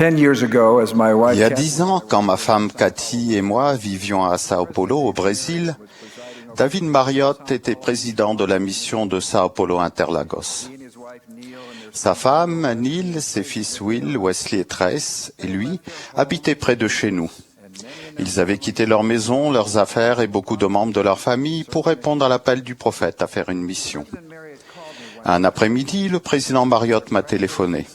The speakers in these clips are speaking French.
Il y a 10 ans, quand ma femme Cathy et moi vivions à Sao Paulo, au Brésil, David Marriott était président de la mission de Sao Paulo Interlagos. Sa femme, Neil, ses fils Will, Wesley et Trace, et lui, habitaient près de chez nous. Ils avaient quitté leur maison, leurs affaires et beaucoup de membres de leur famille pour répondre à l'appel du prophète à faire une mission. Un après-midi, le président Marriott m'a téléphoné.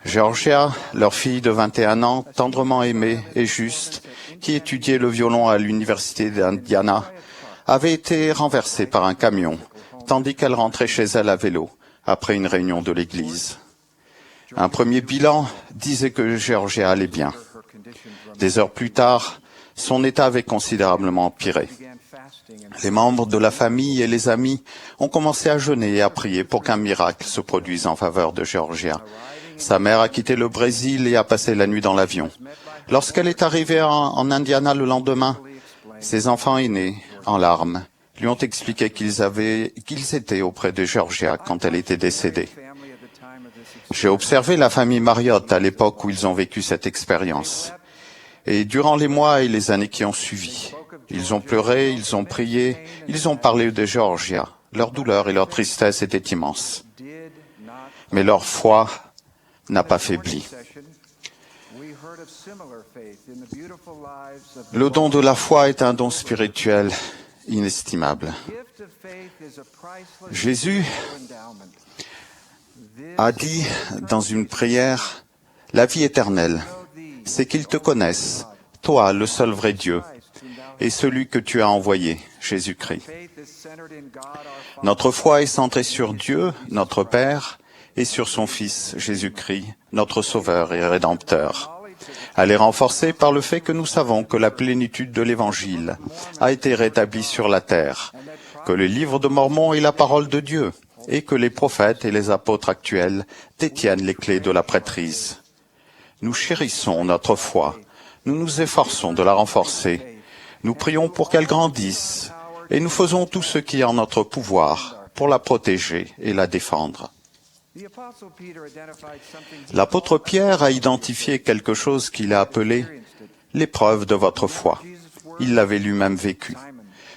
Georgia, leur fille de 21 ans, tendrement aimée et juste, qui étudiait le violon à l'université d'Indiana, avait été renversée par un camion, tandis qu'elle rentrait chez elle à vélo, après une réunion de l'église. Un premier bilan disait que Georgia allait bien. Des heures plus tard, son état avait considérablement empiré. Les membres de la famille et les amis ont commencé à jeûner et à prier pour qu'un miracle se produise en faveur de Georgia. Sa mère a quitté le Brésil et a passé la nuit dans l'avion. Lorsqu'elle est arrivée en Indiana le lendemain, ses enfants aînés, en larmes, lui ont expliqué qu'ils étaient auprès de Georgia quand elle était décédée. J'ai observé la famille Marriott à l'époque où ils ont vécu cette expérience. Et durant les mois et les années qui ont suivi, ils ont pleuré, ils ont prié, ils ont parlé de Georgia. Leur douleur et leur tristesse étaient immenses. Mais leur foi n'a pas faibli. Le don de la foi est un don spirituel inestimable. Jésus a dit dans une prière, « La vie éternelle, c'est qu'ils te connaissent, toi, le seul vrai Dieu, et celui que tu as envoyé, Jésus-Christ. » Notre foi est centrée sur Dieu, notre Père, et sur son Fils, Jésus-Christ, notre Sauveur et Rédempteur. Elle est renforcée par le fait que nous savons que la plénitude de l'Évangile a été rétablie sur la terre, que le livre de Mormon est la parole de Dieu, et que les prophètes et les apôtres actuels détiennent les clés de la prêtrise. Nous chérissons notre foi, nous nous efforçons de la renforcer, nous prions pour qu'elle grandisse, et nous faisons tout ce qui est en notre pouvoir pour la protéger et la défendre. L'apôtre Pierre a identifié quelque chose qu'il a appelé l'épreuve de votre foi. Il l'avait lui-même vécu.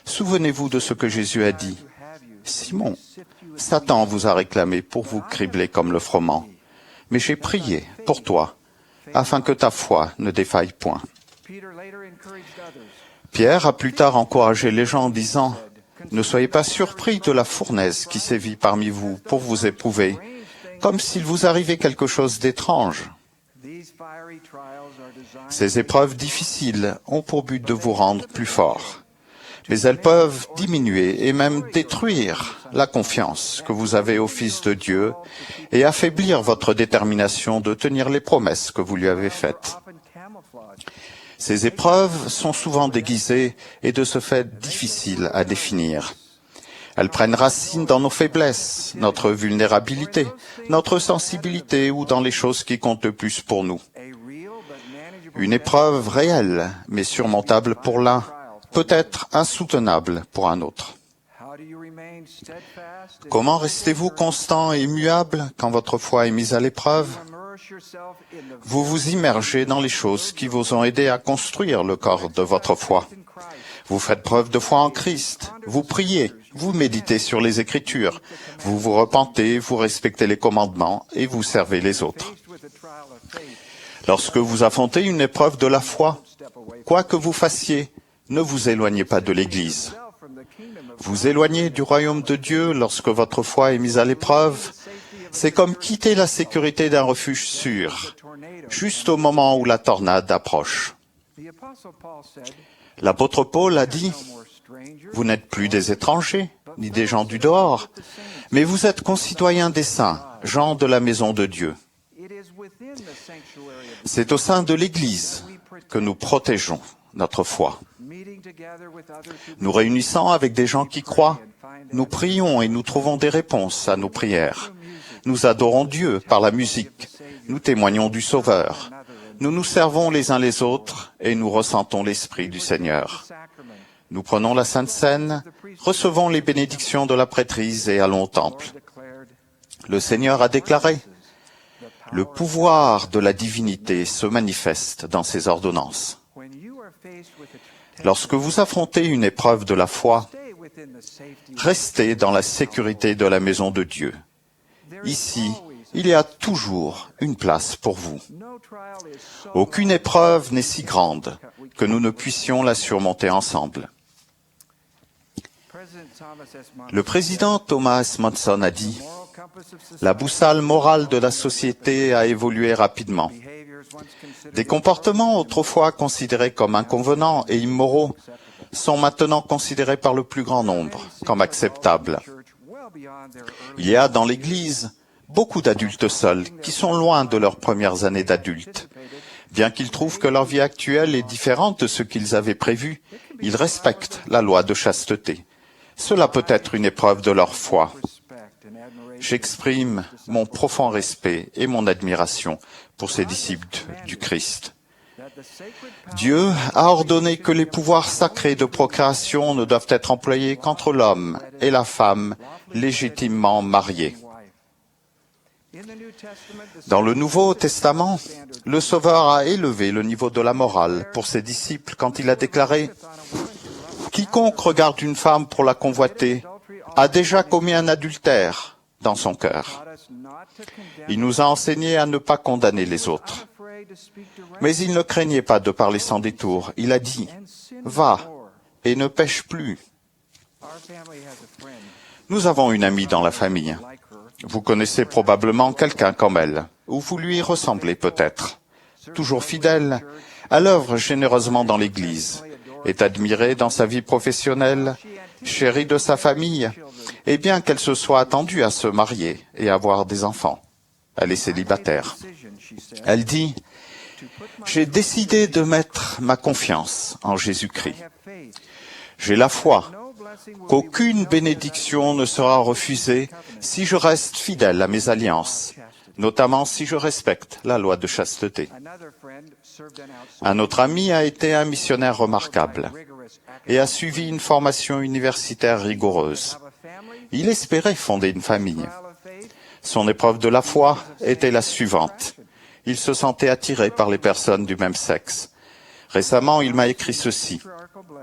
Souvenez-vous de ce que Jésus a dit. « Simon, Satan vous a réclamé pour vous cribler comme le froment, mais j'ai prié pour toi, afin que ta foi ne défaille point. » Pierre a plus tard encouragé les gens en disant « Ne soyez pas surpris de la fournaise qui sévit parmi vous pour vous éprouver, comme s'il vous arrivait quelque chose d'étrange. » Ces épreuves difficiles ont pour but de vous rendre plus forts, mais elles peuvent diminuer et même détruire la confiance que vous avez au Fils de Dieu et affaiblir votre détermination de tenir les promesses que vous lui avez faites. Ces épreuves sont souvent déguisées et de ce fait difficiles à définir. Elles prennent racine dans nos faiblesses, notre vulnérabilité, notre sensibilité ou dans les choses qui comptent le plus pour nous. Une épreuve réelle, mais surmontable pour l'un, peut être insoutenable pour un autre. Comment restez-vous constant et immuable quand votre foi est mise à l'épreuve? Vous vous immergez dans les choses qui vous ont aidé à construire le corps de votre foi. Vous faites preuve de foi en Christ, vous priez, vous méditez sur les Écritures, vous vous repentez, vous respectez les commandements et vous servez les autres. Lorsque vous affrontez une épreuve de la foi, quoi que vous fassiez, ne vous éloignez pas de l'Église. Vous éloigner du royaume de Dieu lorsque votre foi est mise à l'épreuve, c'est comme quitter la sécurité d'un refuge sûr, juste au moment où la tornade approche. L'apôtre Paul a dit, « Vous n'êtes plus des étrangers, ni des gens du dehors, mais vous êtes concitoyens des saints, gens de la maison de Dieu. » C'est au sein de l'Église que nous protégeons notre foi. Nous réunissant avec des gens qui croient, nous prions et nous trouvons des réponses à nos prières. Nous adorons Dieu par la musique, nous témoignons du Sauveur. Nous nous servons les uns les autres et nous ressentons l'Esprit du Seigneur. Nous prenons la Sainte Seine, recevons les bénédictions de la prêtrise et allons au temple. Le Seigneur a déclaré, Le pouvoir de la divinité se manifeste dans ces ordonnances. Lorsque vous affrontez une épreuve de la foi, restez dans la sécurité de la maison de Dieu. Ici, il y a toujours une place pour vous. Aucune épreuve n'est si grande que nous ne puissions la surmonter ensemble. Le président Thomas S. Monson a dit « La boussole morale de la société a évolué rapidement. Des comportements autrefois considérés comme inconvenants et immoraux sont maintenant considérés par le plus grand nombre comme acceptables. Il y a dans l'Église beaucoup d'adultes seuls qui sont loin de leurs premières années d'adultes. Bien qu'ils trouvent que leur vie actuelle est différente de ce qu'ils avaient prévu, ils respectent la loi de chasteté. Cela peut être une épreuve de leur foi. J'exprime mon profond respect et mon admiration pour ces disciples du Christ. Dieu a ordonné que les pouvoirs sacrés de procréation ne doivent être employés qu'entre l'homme et la femme légitimement mariés. Dans le Nouveau Testament, le Sauveur a élevé le niveau de la morale pour ses disciples quand il a déclaré « Quiconque regarde une femme pour la convoiter a déjà commis un adultère dans son cœur. » Il nous a enseigné à ne pas condamner les autres. Mais il ne craignait pas de parler sans détour. Il a dit « Va et ne pêche plus. » Nous avons une amie dans la famille. Vous connaissez probablement quelqu'un comme elle, ou vous lui ressemblez peut-être. Toujours fidèle, elle œuvre généreusement dans l'Église, est admirée dans sa vie professionnelle, chérie de sa famille, et bien qu'elle se soit attendue à se marier et avoir des enfants. Elle est célibataire. Elle dit « J'ai décidé de mettre ma confiance en Jésus-Christ. J'ai la foi qu'aucune bénédiction ne sera refusée si je reste fidèle à mes alliances, notamment si je respecte la loi de chasteté. » Un autre ami a été un missionnaire remarquable et a suivi une formation universitaire rigoureuse. Il espérait fonder une famille. Son épreuve de la foi était la suivante. Il se sentait attiré par les personnes du même sexe. Récemment, il m'a écrit ceci.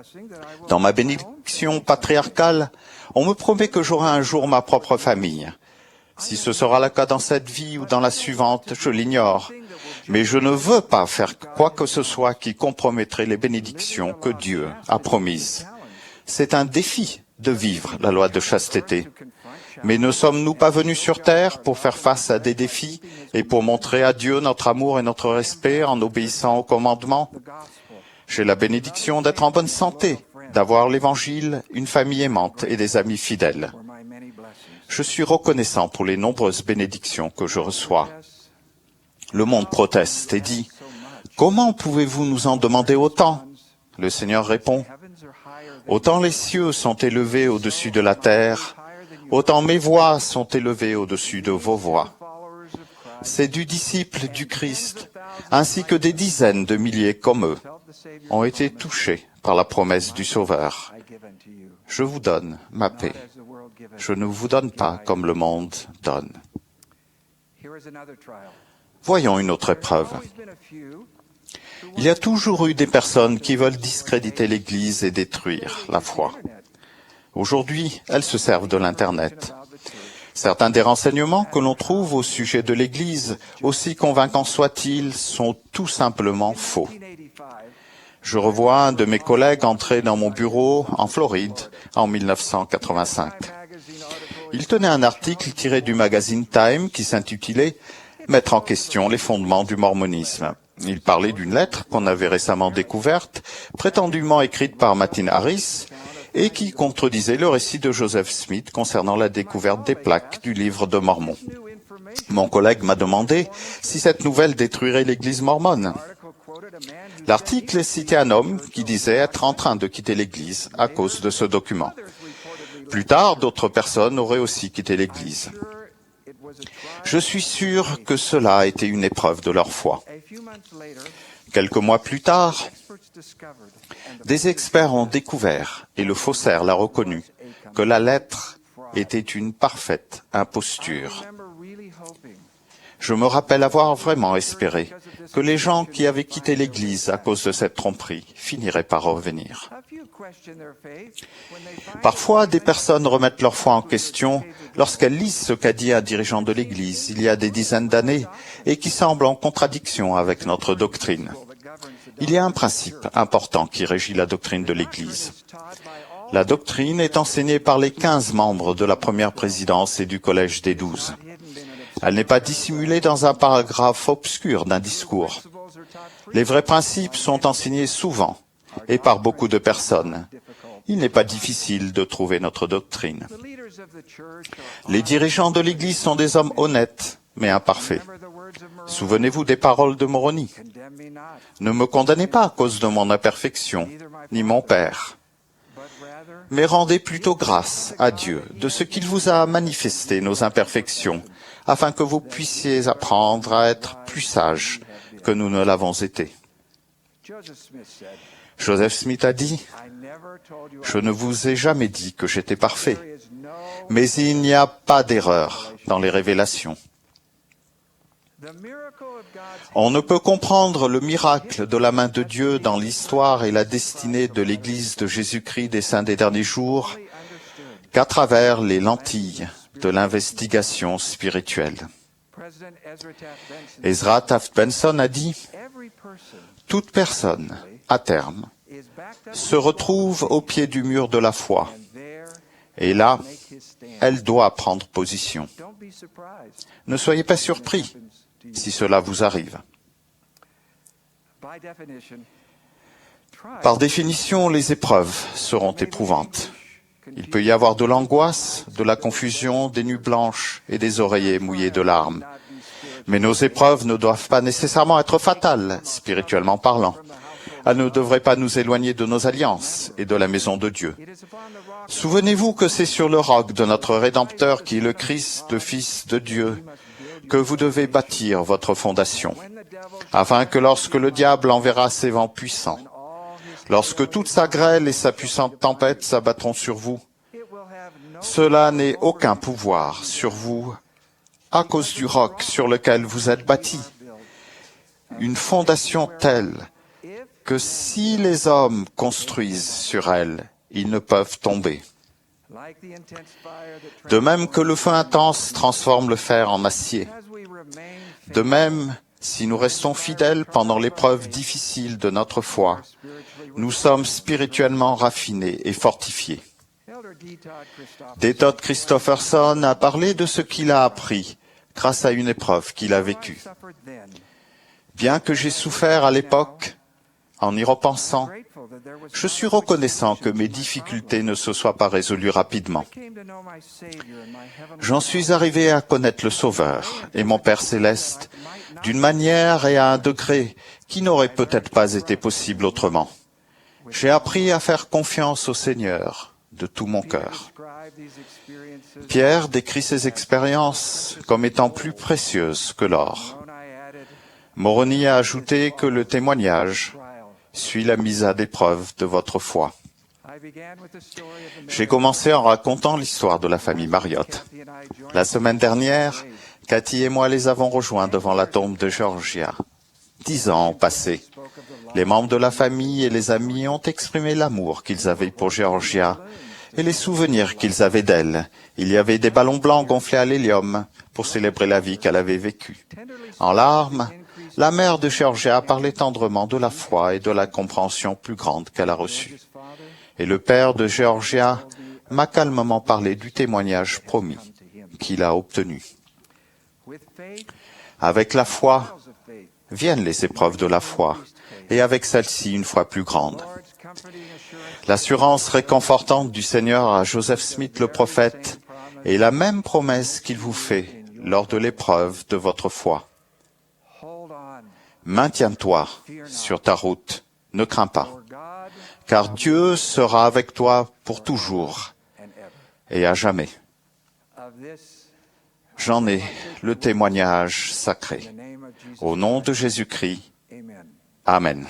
« Dans ma bénédiction patriarcale, on me promet que j'aurai un jour ma propre famille. Si ce sera le cas dans cette vie ou dans la suivante, je l'ignore. Mais je ne veux pas faire quoi que ce soit qui compromettrait les bénédictions que Dieu a promises. C'est un défi de vivre la loi de chasteté. Mais ne sommes-nous pas venus sur terre pour faire face à des défis et pour montrer à Dieu notre amour et notre respect en obéissant aux commandements? J'ai la bénédiction d'être en bonne santé, d'avoir l'Évangile, une famille aimante et des amis fidèles. Je suis reconnaissant pour les nombreuses bénédictions que je reçois. » Le monde proteste et dit « Comment pouvez-vous nous en demander autant ?» Le Seigneur répond « Autant les cieux sont élevés au-dessus de la terre, autant mes voix sont élevées au-dessus de vos voix. » Ces du disciples du Christ, ainsi que des dizaines de milliers comme eux, ont été touchés par la promesse du Sauveur. Je vous donne ma paix. Je ne vous donne pas comme le monde donne. Voyons une autre épreuve. Il y a toujours eu des personnes qui veulent discréditer l'Église et détruire la foi. Aujourd'hui, elles se servent de l'Internet. Certains des renseignements que l'on trouve au sujet de l'Église, aussi convaincants soient-ils, sont tout simplement faux. Je revois un de mes collègues entrer dans mon bureau en Floride en 1985. Il tenait un article tiré du magazine Time qui s'intitulait « Mettre en question les fondements du mormonisme ». Il parlait d'une lettre qu'on avait récemment découverte, prétendument écrite par Martin Harris, et qui contredisait le récit de Joseph Smith concernant la découverte des plaques du livre de Mormon. Mon collègue m'a demandé si cette nouvelle détruirait l'Église mormone. L'article citait un homme qui disait être en train de quitter l'Église à cause de ce document. Plus tard, d'autres personnes auraient aussi quitté l'Église. Je suis sûr que cela a été une épreuve de leur foi. Quelques mois plus tard, des experts ont découvert, et le faussaire l'a reconnu, que la lettre était une parfaite imposture. Je me rappelle avoir vraiment espéré que les gens qui avaient quitté l'Église à cause de cette tromperie finiraient par revenir. Parfois, des personnes remettent leur foi en question lorsqu'elles lisent ce qu'a dit un dirigeant de l'Église il y a des dizaines d'années et qui semble en contradiction avec notre doctrine. Il y a un principe important qui régit la doctrine de l'Église. La doctrine est enseignée par les 15 membres de la première présidence et du collège des 12. Elle n'est pas dissimulée dans un paragraphe obscur d'un discours. Les vrais principes sont enseignés souvent et par beaucoup de personnes. Il n'est pas difficile de trouver notre doctrine. Les dirigeants de l'Église sont des hommes honnêtes, mais imparfaits. Souvenez-vous des paroles de Moroni. Ne me condamnez pas à cause de mon imperfection, ni mon Père. Mais rendez plutôt grâce à Dieu de ce qu'il vous a manifesté nos imperfections, afin que vous puissiez apprendre à être plus sages que nous ne l'avons été. Joseph Smith a dit, « Je ne vous ai jamais dit que j'étais parfait, mais il n'y a pas d'erreur dans les révélations. » On ne peut comprendre le miracle de la main de Dieu dans l'histoire et la destinée de l'Église de Jésus-Christ des Saints des Derniers Jours qu'à travers les lentilles de l'investigation spirituelle. Ezra Taft Benson a dit « Toute personne, à terme, se retrouve au pied du mur de la foi, et là, elle doit prendre position. Ne soyez pas surpris si cela vous arrive. » Par définition, les épreuves seront éprouvantes. Il peut y avoir de l'angoisse, de la confusion, des nuits blanches et des oreillers mouillés de larmes. Mais nos épreuves ne doivent pas nécessairement être fatales, spirituellement parlant. Elles ne devraient pas nous éloigner de nos alliances et de la maison de Dieu. Souvenez-vous que c'est sur le roc de notre Rédempteur, qui est le Christ, le Fils de Dieu, que vous devez bâtir votre fondation, afin que lorsque le diable enverra ses vents puissants, lorsque toute sa grêle et sa puissante tempête s'abattront sur vous, cela n'ait aucun pouvoir sur vous à cause du roc sur lequel vous êtes bâti. Une fondation telle que si les hommes construisent sur elle, ils ne peuvent tomber. De même que le feu intense transforme le fer en acier, de même, si nous restons fidèles pendant l'épreuve difficile de notre foi, nous sommes spirituellement raffinés et fortifiés. D. Todd Christofferson a parlé de ce qu'il a appris grâce à une épreuve qu'il a vécue. Bien que j'ai souffert à l'époque, en y repensant, je suis reconnaissant que mes difficultés ne se soient pas résolues rapidement. J'en suis arrivé à connaître le Sauveur et mon Père céleste d'une manière et à un degré qui n'aurait peut-être pas été possible autrement. J'ai appris à faire confiance au Seigneur de tout mon cœur. Pierre décrit ces expériences comme étant plus précieuses que l'or. Moroni a ajouté que le témoignage suit la mise à l'épreuve de votre foi. J'ai commencé en racontant l'histoire de la famille Marriott. La semaine dernière, Cathy et moi les avons rejoints devant la tombe de Georgia. 10 ans ont passé. Les membres de la famille et les amis ont exprimé l'amour qu'ils avaient pour Georgia et les souvenirs qu'ils avaient d'elle. Il y avait des ballons blancs gonflés à l'hélium pour célébrer la vie qu'elle avait vécue. En larmes, la mère de Georgia parlait tendrement de la foi et de la compréhension plus grande qu'elle a reçue. Et le père de Georgia m'a calmement parlé du témoignage promis qu'il a obtenu. Avec la foi viennent les épreuves de la foi, et avec celle-ci une foi plus grande. L'assurance réconfortante du Seigneur à Joseph Smith le prophète est la même promesse qu'il vous fait lors de l'épreuve de votre foi. Maintiens-toi sur ta route, ne crains pas, car Dieu sera avec toi pour toujours et à jamais. J'en ai le témoignage sacré. Au nom de Jésus-Christ, Amen.